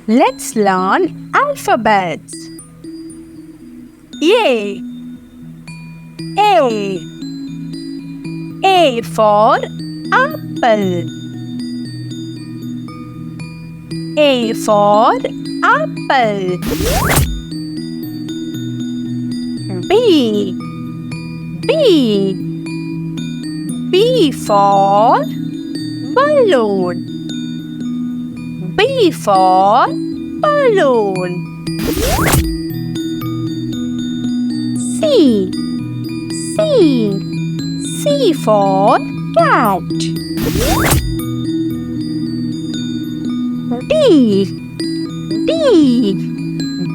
Let's learn alphabets. A. A. A for apple. A for apple. B. B. B for balloon. B for balloon. C. C. C for cat. D. D.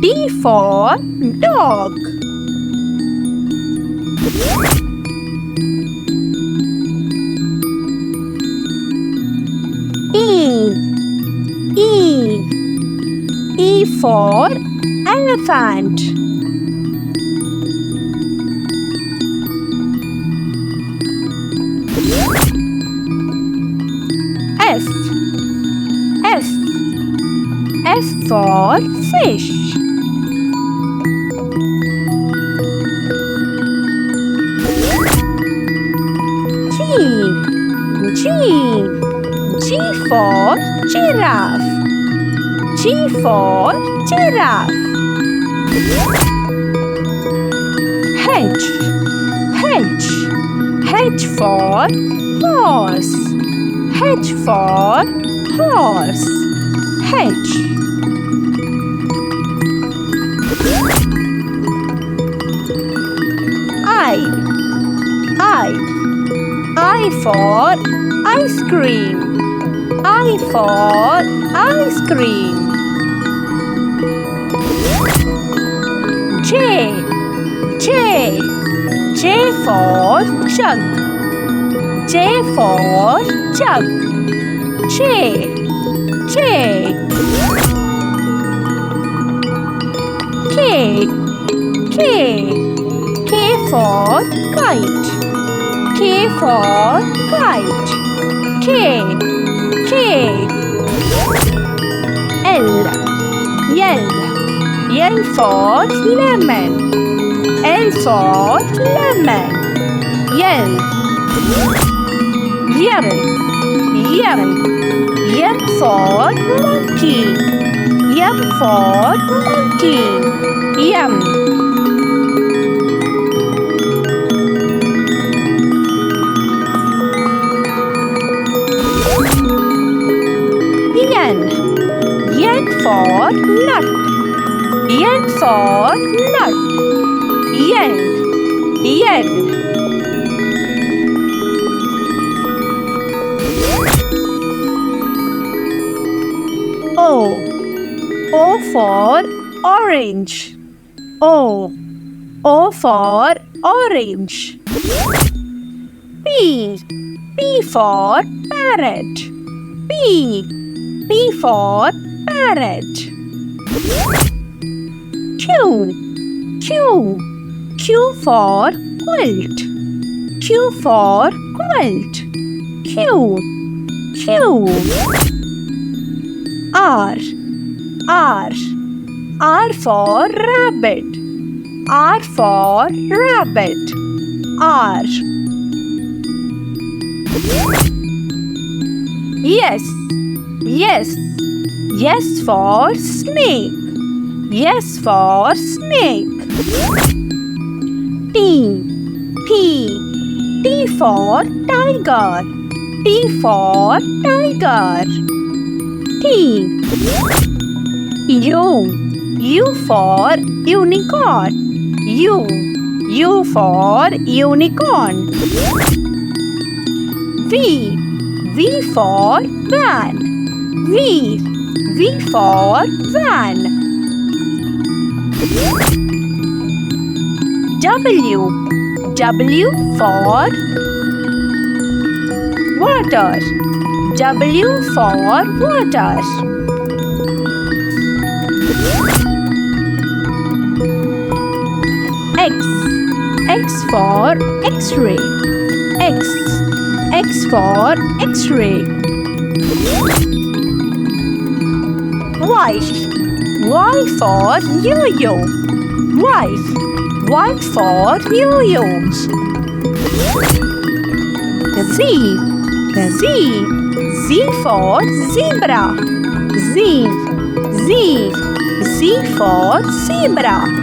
D for dog. E. E. E for elephant. F. F. F for fish. G. G. G for giraffe. G for giraffe. H. H. H for horse. H for horse. H. I for ice cream. I for ice cream. J. J. J for jug. J for jug. J. J. K. K. K for kite. K for kite. K. K. L. L. L for lemon. L for lemon. L. M. M for monkey. M for monkey. M. N for nut. N for nut. N. O. O for orange. O. O for orange. P. P for parrot. P. P for parrot. Q. Q. Q for quilt. Q for quilt. Q. Q. R. R. R for rabbit. R for rabbit. R. S. Yes. Yes for snake. Yes for snake. T. T. T for tiger. T for tiger. T. U. U for unicorn. U. U for unicorn. V. V for van. V. V for van. W. W for water. W for water. X. X for X-ray. X. X for X-ray. wife. Y for yo-yo. Wife. Y for yo-yo. Z. Z. Z for zebra. Z. Z. Z for zebra.